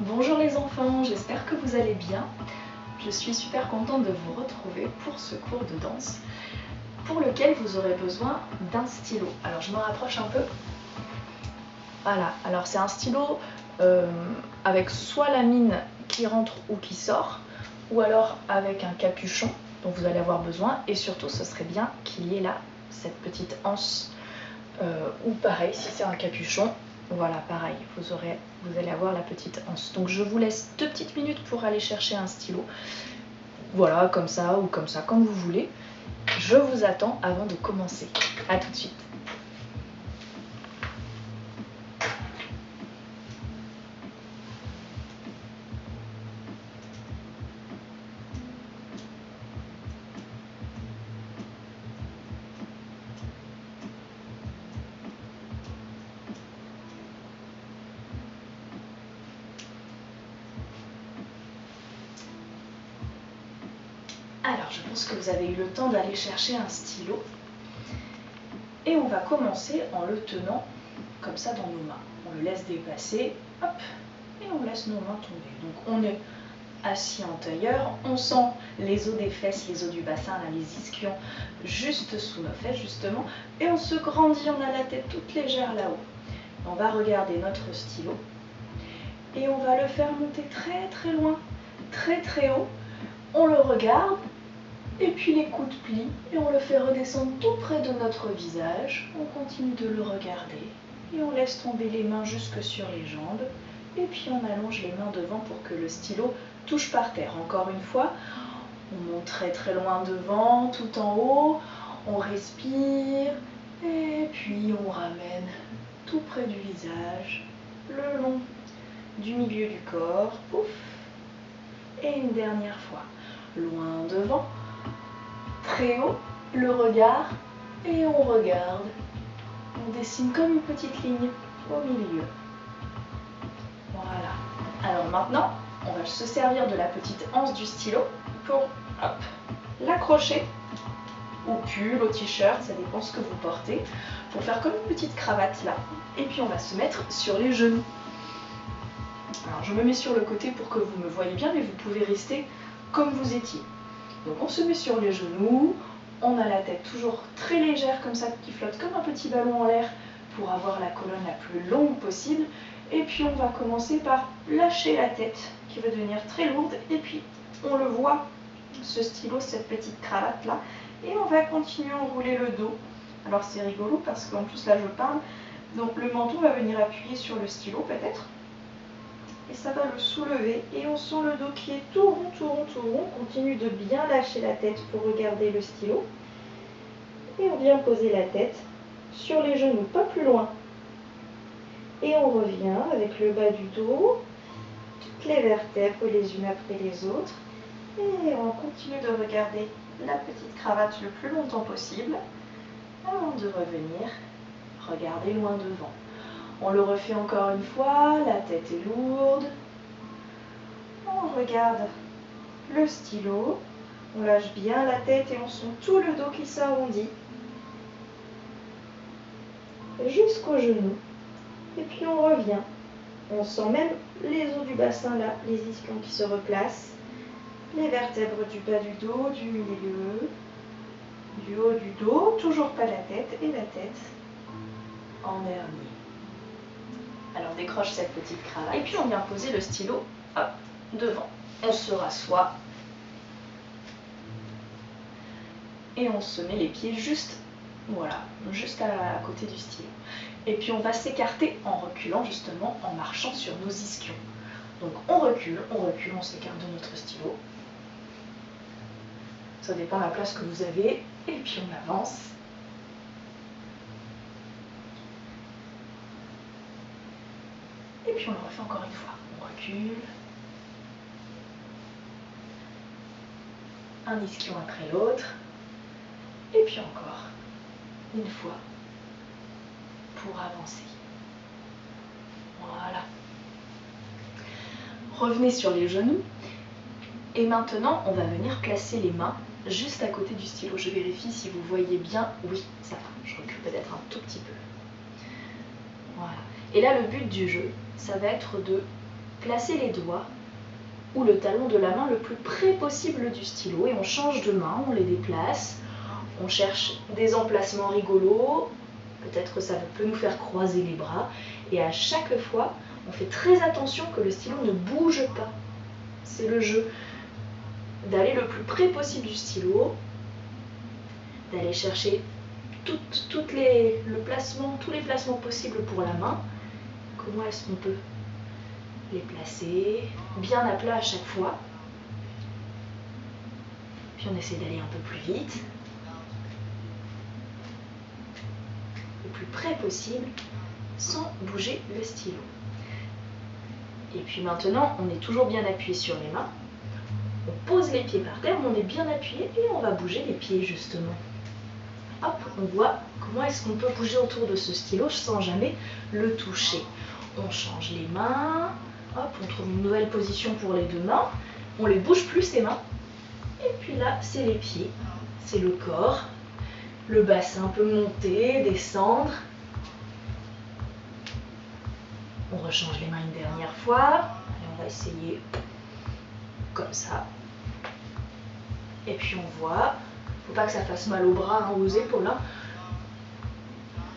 Bonjour les enfants, j'espère que vous allez bien. Je suis super contente de vous retrouver pour ce cours de danse pour lequel vous aurez besoin d'un stylo. Alors je me rapproche un peu. Voilà, alors c'est un stylo avec soit la mine qui rentre ou qui sort, ou alors avec un capuchon dont vous allez avoir besoin, et surtout ce serait bien qu'il y ait là cette petite anse, ou pareil si c'est un capuchon. Voilà, pareil, vous allez avoir la petite anse. Donc je vous laisse 2 petites minutes pour aller chercher un stylo. Voilà, comme ça ou comme ça, comme vous voulez. Je vous attends avant de commencer. A tout de suite. Alors, je pense que vous avez eu le temps d'aller chercher un stylo. Et on va commencer en le tenant comme ça dans nos mains. On le laisse dépasser, hop, et on laisse nos mains tomber. Donc on est assis en tailleur, on sent les os des fesses, les os du bassin, là, les ischions juste sous nos fesses justement, et on se grandit, on a la tête toute légère là-haut. On va regarder notre stylo et on va le faire monter très très loin, très très haut. On le regarde et puis les coudes plient et on le fait redescendre tout près de notre visage. On continue de le regarder et on laisse tomber les mains jusque sur les jambes. Et puis on allonge les mains devant pour que le stylo touche par terre. Encore une fois, on monte très très loin devant, tout en haut. On respire et puis on ramène tout près du visage, le long du milieu du corps. Pouf. Et une dernière fois, loin devant. Très haut, le regard, et on regarde. On dessine comme une petite ligne au milieu. Voilà. Alors maintenant, on va se servir de la petite anse du stylo pour l'accrocher au pull, au t-shirt, ça dépend ce que vous portez, pour faire comme une petite cravate là. Et puis on va se mettre sur les genoux. Alors je me mets sur le côté pour que vous me voyez bien, mais vous pouvez rester comme vous étiez. Donc on se met sur les genoux, on a la tête toujours très légère comme ça, qui flotte comme un petit ballon en l'air pour avoir la colonne la plus longue possible. Et puis on va commencer par lâcher la tête qui va devenir très lourde. Et puis on le voit, ce stylo, cette petite cravate là. Et on va continuer à enrouler le dos. Alors c'est rigolo parce qu'en plus là je parle, donc le menton va venir appuyer sur le stylo peut-être. Et ça va le soulever et on sent le dos qui est tout rond, tout rond, tout rond. On continue de bien lâcher la tête pour regarder le stylo. Et on vient poser la tête sur les genoux, pas plus loin. Et on revient avec le bas du dos, toutes les vertèbres les unes après les autres. Et on continue de regarder la petite cravate le plus longtemps possible avant de revenir regarder loin devant. On le refait encore une fois, la tête est lourde. On regarde le stylo, on lâche bien la tête et on sent tout le dos qui s'arrondit jusqu'aux genoux. Et puis on revient. On sent même les os du bassin là, les ischions qui se replacent, les vertèbres du bas du dos, du milieu, du haut du dos, toujours pas la tête, et la tête en dernier. Alors décroche cette petite cravate et puis on vient poser le stylo devant. On se rassoit et on se met les pieds juste, voilà, juste à côté du stylo. Et puis on va s'écarter en reculant justement, en marchant sur nos ischions. Donc on recule, on s'écarte de notre stylo. Ça dépend de la place que vous avez. Et puis on avance. Et puis on le refait encore une fois. On recule. Un ischion après l'autre. Et puis encore une fois pour avancer. Voilà. Revenez sur les genoux. Et maintenant, on va venir placer les mains juste à côté du stylo. Je vérifie si vous voyez bien. Oui, ça va. Je recule peut-être un tout petit peu. Voilà. Et là, le but du jeu, ça va être de placer les doigts ou le talon de la main le plus près possible du stylo et on change de main, on les déplace, on cherche des emplacements rigolos, peut-être que ça peut nous faire croiser les bras et à chaque fois, on fait très attention que le stylo ne bouge pas. C'est le jeu d'aller le plus près possible du stylo, d'aller chercher tous les placements possibles pour la main. Comment est-ce qu'on peut les placer bien à plat à chaque fois. Puis on essaie d'aller un peu plus vite, le plus près possible, sans bouger le stylo. Et puis maintenant, on est toujours bien appuyé sur les mains. On pose les pieds par terre, on est bien appuyé et on va bouger les pieds justement. Hop, on voit comment est-ce qu'on peut bouger autour de ce stylo sans jamais le toucher. On change les mains, hop, on trouve une nouvelle position pour les deux mains. On les bouge plus ces mains. Et puis là, c'est les pieds, c'est le corps. Le bassin peut monter, descendre. On rechange les mains une dernière fois. Et on va essayer comme ça. Et puis on voit, faut pas que ça fasse mal aux bras, aux épaules.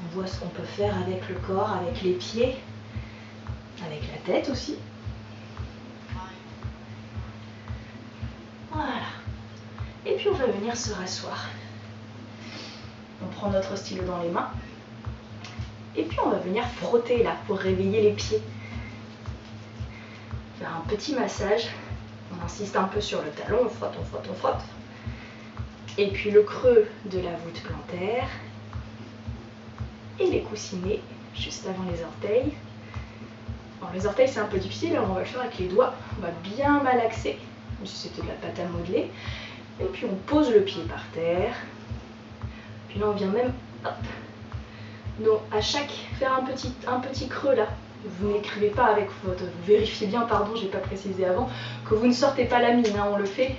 On voit ce qu'on peut faire avec le corps, avec les pieds, avec la tête aussi. Voilà. Et puis on va venir se rasseoir. On prend notre stylo dans les mains. Et puis on va venir frotter là pour réveiller les pieds. Faire un petit massage. On insiste un peu sur le talon, on frotte, on frotte, on frotte. Et puis le creux de la voûte plantaire. Et les coussinets juste avant les orteils. Alors les orteils c'est un peu difficile, alors on va le faire avec les doigts. On va bien malaxer, comme si c'était de la pâte à modeler. Et puis on pose le pied par terre. Puis là on vient même, hop, donc à chaque, faire un petit creux là. Vous n'écrivez pas avec votre, vous vérifiez bien, pardon, j'ai pas précisé avant, que vous ne sortez pas la mine, hein, on le fait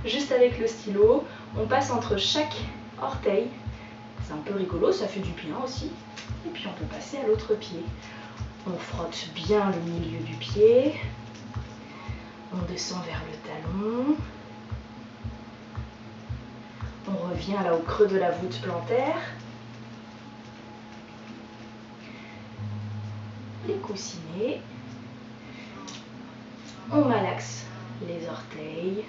juste avec le stylo. On passe entre chaque orteil, c'est un peu rigolo, ça fait du bien aussi. Et puis on peut passer à l'autre pied. On frotte bien le milieu du pied, on descend vers le talon. On revient là au creux de la voûte plantaire. Les coussinets. On malaxe les orteils.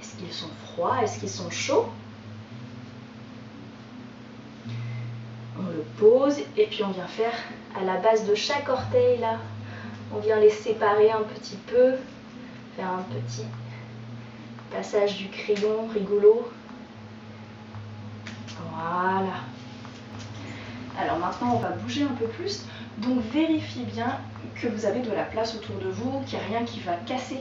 Est-ce qu'ils sont froids? Est-ce qu'ils sont chauds? On le pose et puis on vient faire à la base de chaque orteil là. On vient les séparer un petit peu. Faire un petit passage du crayon rigolo. Voilà. Alors maintenant on va bouger un peu plus. Donc vérifiez bien que vous avez de la place autour de vous, qu'il n'y a rien qui va casser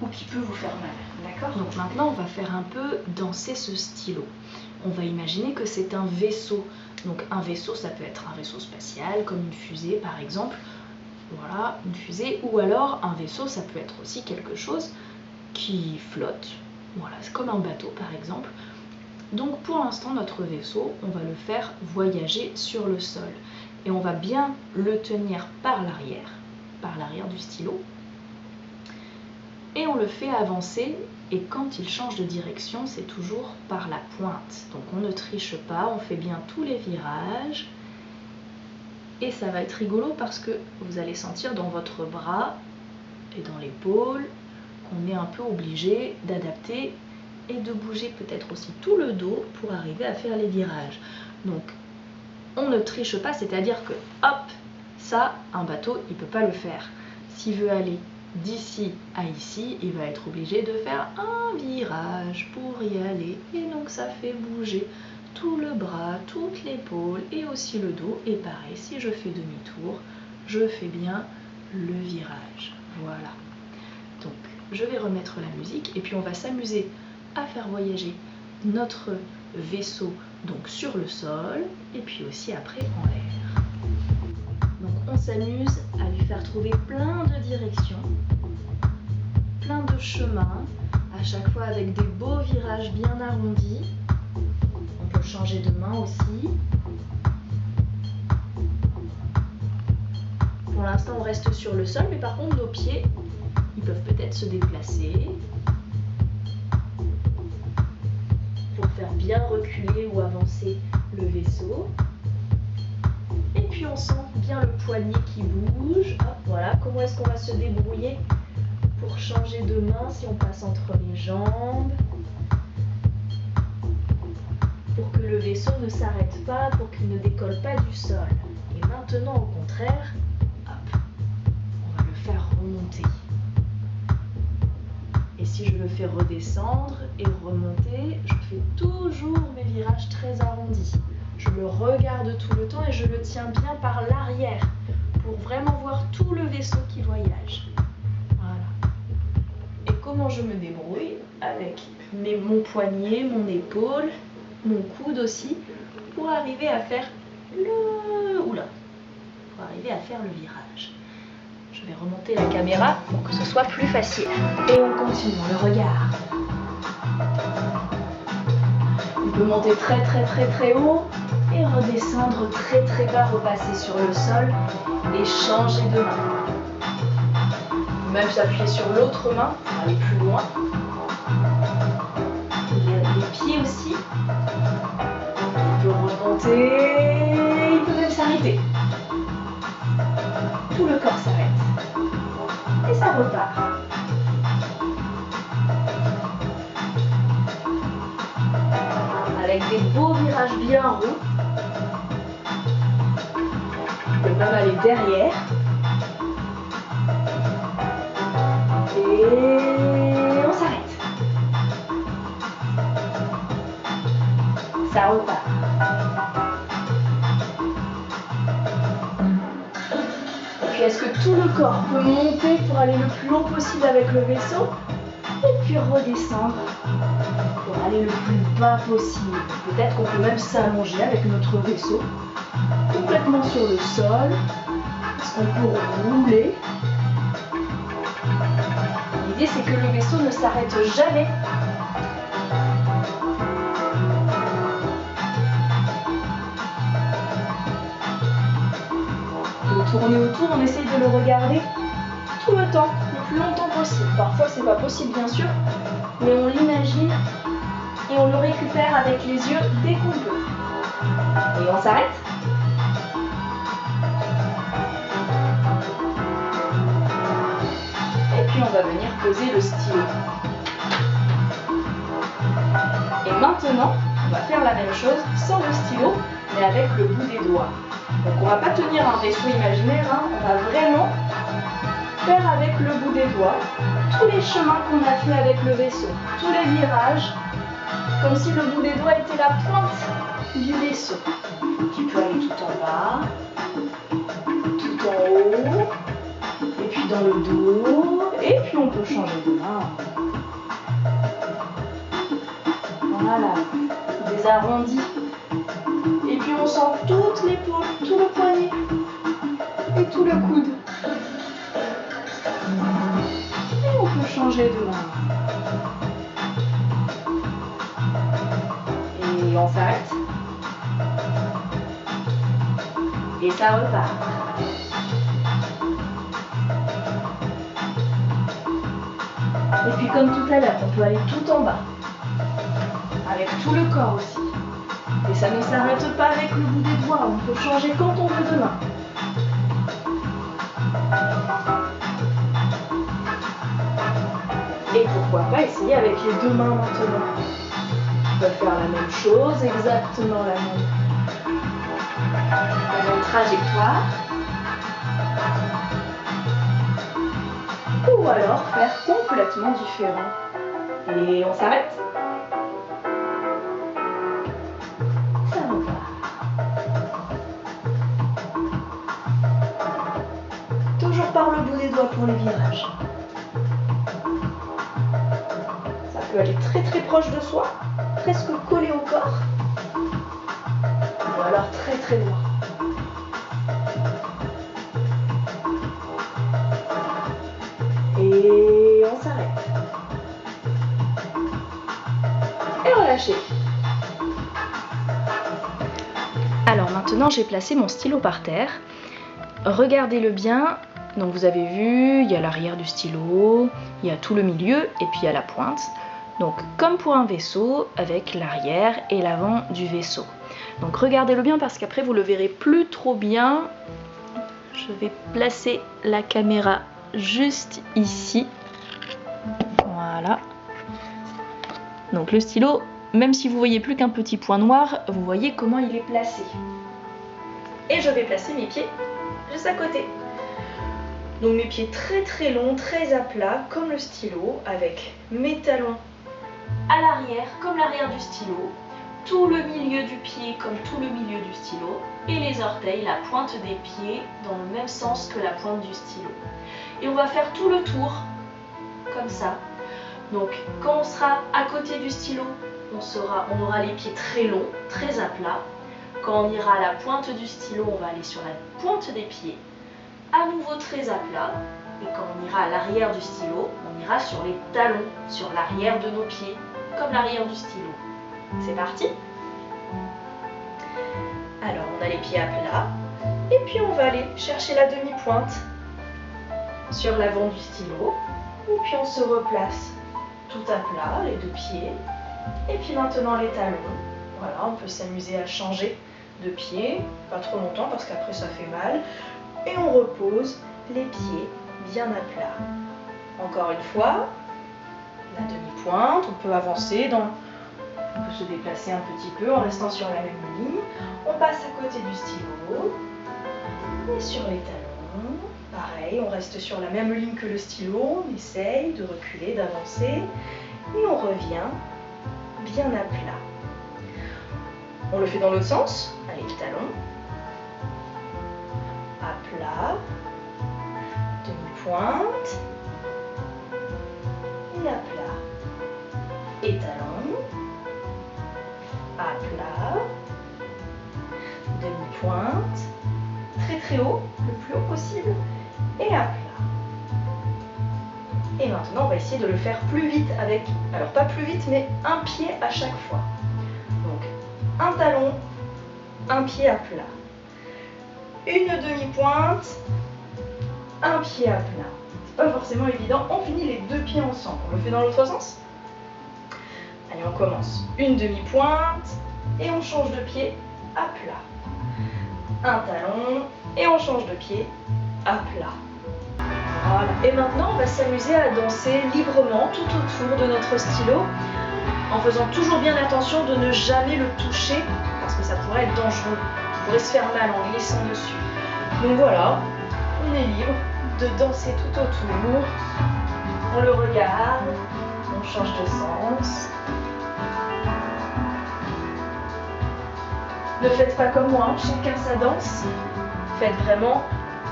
ou qui peut vous faire mal. D'accord? Donc maintenant on va faire un peu danser ce stylo. On va imaginer que c'est un vaisseau. Donc un vaisseau, ça peut être un vaisseau spatial, comme une fusée par exemple. Voilà, une fusée. Ou alors un vaisseau, ça peut être aussi quelque chose qui flotte. Voilà, c'est comme un bateau par exemple. Donc pour l'instant, notre vaisseau, on va le faire voyager sur le sol. Et on va bien le tenir par l'arrière du stylo. Et on le fait avancer, et quand il change de direction, c'est toujours par la pointe. Donc on ne triche pas, on fait bien tous les virages. Et ça va être rigolo parce que vous allez sentir dans votre bras et dans l'épaule qu'on est un peu obligé d'adapter et de bouger peut-être aussi tout le dos pour arriver à faire les virages. Donc on ne triche pas, c'est-à-dire que hop, ça, un bateau, il ne peut pas le faire. S'il veut aller d'ici à ici, il va être obligé de faire un virage pour y aller. Et donc ça fait bouger tout le bras, toute l'épaule et aussi le dos. Et pareil, si je fais demi-tour, je fais bien le virage. Voilà. Donc je vais remettre la musique et puis on va s'amuser à faire voyager notre vaisseau donc sur le sol et puis aussi après en l'air. Donc on s'amuse à lui faire trouver plein de directions, plein de chemins, à chaque fois avec des beaux virages bien arrondis. On peut changer de main aussi. Pour pour l'instant on reste sur le sol, mais par contre nos pieds, ils peuvent peut-être se déplacer pour faire bien reculer ou avancer le vaisseau. Et puis on sent bien le poignet qui bouge. Hop, voilà, comment est-ce qu'on va se débrouiller pour changer de main si on passe entre les jambes, pour que le vaisseau ne s'arrête pas, pour qu'il ne décolle pas du sol. Et maintenant, au contraire, hop, on va le faire remonter. Et si je le fais redescendre et remonter, je fais toujours mes virages très arrondis. Je le regarde tout le temps et je le tiens bien par l'arrière pour vraiment voir tout le vaisseau qui voyage. Voilà. Et comment je me débrouille avec mon poignet, mon épaule, mon coude aussi, pour arriver à faire pour arriver à faire le virage. Je vais remonter la caméra pour que ce soit plus facile. Et on continue, on le regarde. On peut monter très très très très haut et redescendre très très bas, repasser sur le sol et changer de main. On peut même s'appuyer sur l'autre main pour aller plus loin. Les pieds aussi. Il peut remonter, il peut même s'arrêter. Tout le corps s'arrête. Et ça repart. Avec des beaux virages bien ronds. On peut même aller derrière. Et on s'arrête. Ça repart. Est-ce que tout le corps peut monter pour aller le plus haut possible avec le vaisseau et puis redescendre pour aller le plus bas possible. Peut-être qu'on peut même s'allonger avec notre vaisseau complètement sur le sol. Est-ce qu'on peut rouler? L'idée c'est que le vaisseau ne s'arrête jamais. Tourner autour, on essaye de le regarder tout le temps, le plus longtemps possible. Parfois c'est pas possible bien sûr, mais on l'imagine et on le récupère avec les yeux dès qu'on peut. Et on s'arrête. Et puis on va venir poser le stylo. Et maintenant, on va faire la même chose sans le stylo, mais avec le bout des doigts. Donc on ne va pas tenir un vaisseau imaginaire, hein. On va vraiment faire avec le bout des doigts tous les chemins qu'on a fait avec le vaisseau, tous les virages, comme si le bout des doigts était la pointe du vaisseau. Tu peux aller tout en bas, tout en haut, et puis dans le dos, et puis on peut changer de main. Voilà, des arrondis. Et puis on sent toute l'épaule, tout le poignet et tout le coude. Et on peut changer de main. Et on s'arrête. Et ça repart. Et puis comme tout à l'heure, on peut aller tout en bas. Avec tout le corps aussi. Et ça ne s'arrête pas avec le bout des doigts, on peut changer quand on veut de main. Et pourquoi pas essayer avec les deux mains maintenant. On peut faire la même chose, exactement la même trajectoire. Ou alors faire complètement différent. Et on s'arrête. Par le bout des doigts pour les virages. Ça peut aller très très proche de soi, presque collé au corps, ou alors très très loin. Et on s'arrête. Et relâcher. Alors maintenant j'ai placé mon stylo par terre. regardez-le bien. Donc vous avez vu, il y a l'arrière du stylo, il y a tout le milieu et puis il y a la pointe. Donc comme pour un vaisseau, avec l'arrière et l'avant du vaisseau. Donc regardez-le bien parce qu'après vous le verrez plus trop bien. Je vais placer la caméra juste ici. Voilà. Donc le stylo, même si vous voyez plus qu'un petit point noir, vous voyez comment il est placé. Et je vais placer mes pieds juste à côté. Donc mes pieds très très longs, très à plat, comme le stylo, avec mes talons à l'arrière, comme l'arrière du stylo, tout le milieu du pied comme tout le milieu du stylo, et les orteils, la pointe des pieds, dans le même sens que la pointe du stylo. Et on va faire tout le tour, comme ça. Donc quand on sera à côté du stylo, on aura les pieds très longs, très à plat. Quand on ira à la pointe du stylo, on va aller sur la pointe des pieds, à nouveau très à plat. Et quand on ira à l'arrière du stylo, on ira sur les talons, sur l'arrière de nos pieds, comme l'arrière du stylo. C'est parti? Alors on a les pieds à plat, et puis on va aller chercher la demi-pointe sur l'avant du stylo, et puis on se replace tout à plat, les deux pieds, et puis maintenant les talons. Voilà, on peut s'amuser à changer de pied, pas trop longtemps parce qu'après ça fait mal, et on repose les pieds bien à plat. Encore une fois, la demi-pointe, on peut avancer on peut se déplacer un petit peu en restant sur la même ligne. On passe à côté du stylo et sur les talons. Pareil, on reste sur la même ligne que le stylo. On essaye de reculer, d'avancer et on revient bien à plat. On le fait dans l'autre sens. Allez, les talons. À plat. Demi-pointe. Et à plat. Et talons. À plat, demi-pointe, très très haut, le plus haut possible, et à plat. Et maintenant, on va essayer de le faire plus vite avec, alors pas plus vite, mais un pied à chaque fois. Donc, un talon, un pied à plat. Une demi-pointe, un pied à plat. C'est pas forcément évident, on finit les deux pieds ensemble. On le fait dans l'autre sens ? Allez, on commence. Une demi-pointe et on change de pied à plat. Un talon et on change de pied à plat. Voilà. Et maintenant, on va s'amuser à danser librement tout autour de notre stylo en faisant toujours bien attention de ne jamais le toucher parce que ça pourrait être dangereux. On pourrait se faire mal en glissant dessus. Donc voilà, on est libre de danser tout autour. On le regarde, on change de sens. Ne faites pas comme moi, chacun sa danse. Faites vraiment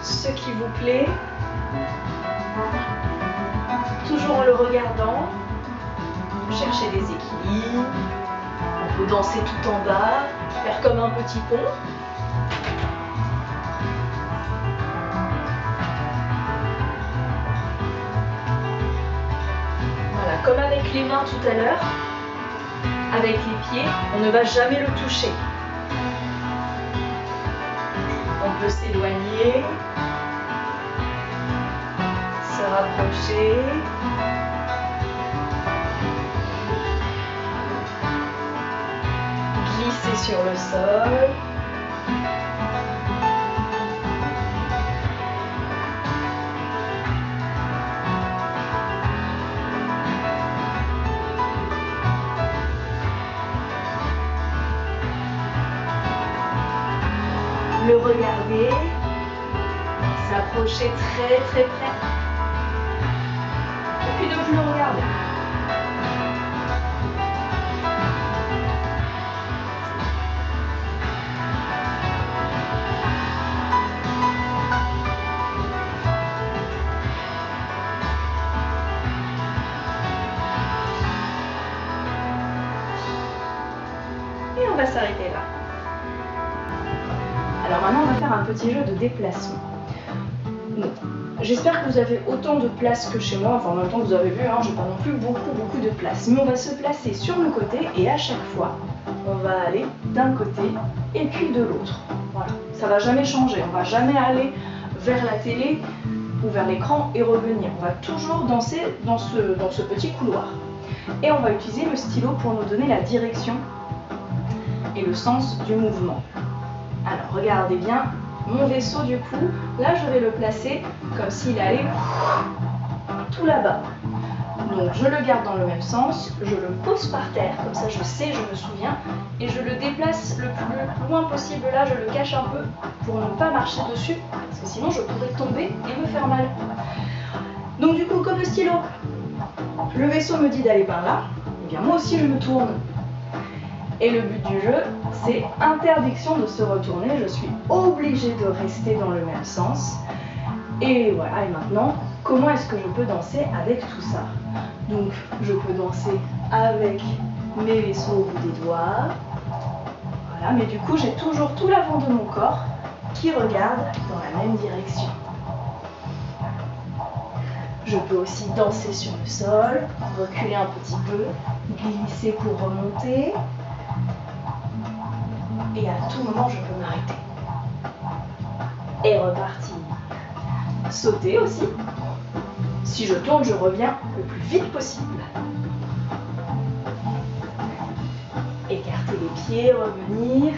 ce qui vous plaît. Toujours en le regardant. Cherchez des équilibres. On peut danser tout en bas, faire comme un petit pont. Voilà, comme avec les mains tout à l'heure, avec les pieds, on ne va jamais le toucher. On peut s'éloigner, se rapprocher, glisser sur le sol. Le regarder, s'approcher très très près, et puis de plus le regarder. Et on va s'arrêter là. Alors maintenant, on va faire un petit jeu de déplacement. J'espère que vous avez autant de place que chez moi. Enfin, en même temps, vous avez vu, hein, je n'ai pas non plus beaucoup de place. Mais on va se placer sur le côté et à chaque fois, on va aller d'un côté et puis de l'autre. Voilà, ça ne va jamais changer. On ne va jamais aller vers la télé ou vers l'écran et revenir. On va toujours danser dans ce petit couloir. Et on va utiliser le stylo pour nous donner la direction et le sens du mouvement. Alors regardez bien, mon vaisseau du coup, là je vais le placer comme s'il allait tout là-bas. Donc je le garde dans le même sens, je le pose par terre, comme ça je sais, je me souviens, et je le déplace le plus loin possible là, je le cache un peu pour ne pas marcher dessus, parce que sinon je pourrais tomber et me faire mal. Donc du coup, comme le stylo, le vaisseau me dit d'aller par là, et bien moi aussi je me tourne. Et le but du jeu, c'est interdiction de se retourner, je suis obligée de rester dans le même sens. Et voilà, et maintenant, comment est-ce que je peux danser avec tout ça? Donc, je peux danser avec mes vaisseaux au bout des doigts. Voilà, mais du coup, j'ai toujours tout l'avant de mon corps qui regarde dans la même direction. Je peux aussi danser sur le sol, reculer un petit peu, glisser pour remonter. Et à tout moment, je peux m'arrêter. Et repartir. Sauter aussi. Si je tourne, je reviens le plus vite possible. Écarter les pieds, revenir.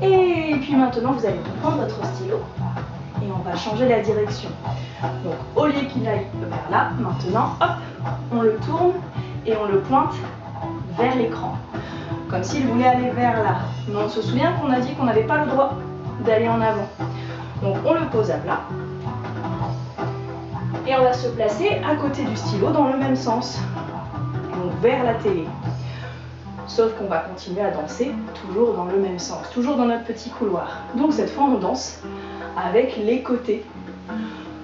Et puis maintenant, vous allez prendre votre stylo et on va changer la direction. Donc au lieu qu'il aille vers là, maintenant, hop, on le tourne et on le pointe vers l'écran. Comme s'il voulait aller vers là. Mais on se souvient qu'on a dit qu'on n'avait pas le droit d'aller en avant. Donc on le pose à plat. Et on va se placer à côté du stylo dans le même sens. Donc vers la télé. Sauf qu'on va continuer à danser toujours dans le même sens, toujours dans notre petit couloir. Donc cette fois on danse avec les côtés.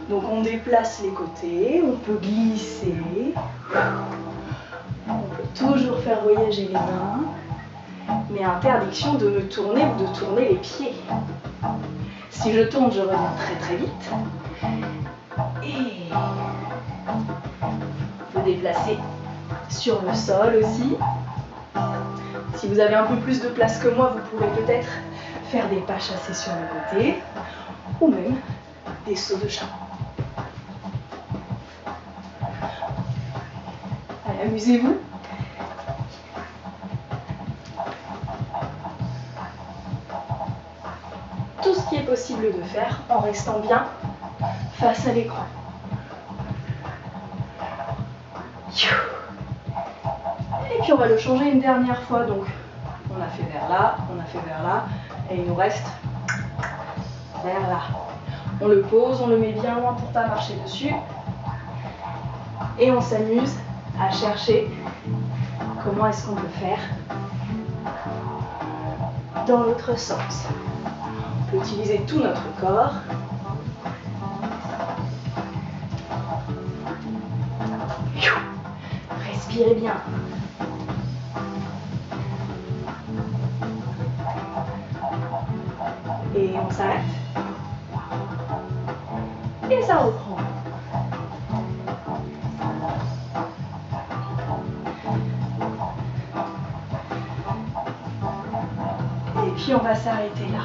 Donc on déplace les côtés, on peut glisser. On peut toujours faire voyager les mains. Mais interdiction de me tourner ou de tourner les pieds. Si je tourne, je reviens très très vite. Et on peut déplacer sur le sol aussi. Si vous avez un peu plus de place que moi, vous pourrez peut-être faire des pas chassés sur le côté ou même des sauts de chat. Allez, amusez-vous. Tout ce qui est possible de faire en restant bien face à l'écran. Et puis on va le changer une dernière fois. Donc on a fait vers là, on a fait vers là, et il nous reste vers là. On le pose, on le met bien loin pour ne pas marcher dessus. Et on s'amuse à chercher comment est-ce qu'on peut faire dans l'autre sens. On peut utiliser tout notre corps. Respirez bien. Et on s'arrête. Et ça reprend. Et puis on va s'arrêter là.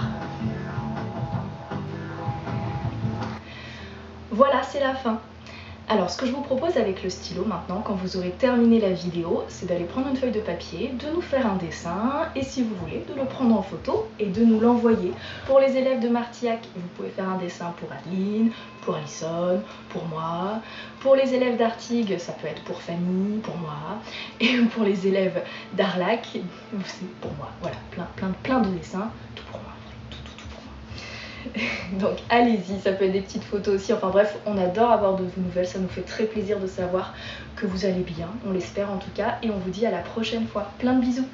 Voilà, c'est la fin. Alors, ce que je vous propose avec le stylo maintenant, quand vous aurez terminé la vidéo, c'est d'aller prendre une feuille de papier, de nous faire un dessin, et si vous voulez, de le prendre en photo et de nous l'envoyer. Pour les élèves de Martillac, vous pouvez faire un dessin pour Adeline, pour Alison, pour moi. Pour les élèves d'Artigues, ça peut être pour Fanny, pour moi. Et pour les élèves d'Arlac, c'est pour moi. Voilà, plein de dessins, tout pour moi. Donc allez-y, ça peut être des petites photos aussi, enfin bref, on adore avoir de vos nouvelles, ça nous fait très plaisir de savoir que vous allez bien, on l'espère en tout cas, et on vous dit à la prochaine fois. Plein de bisous.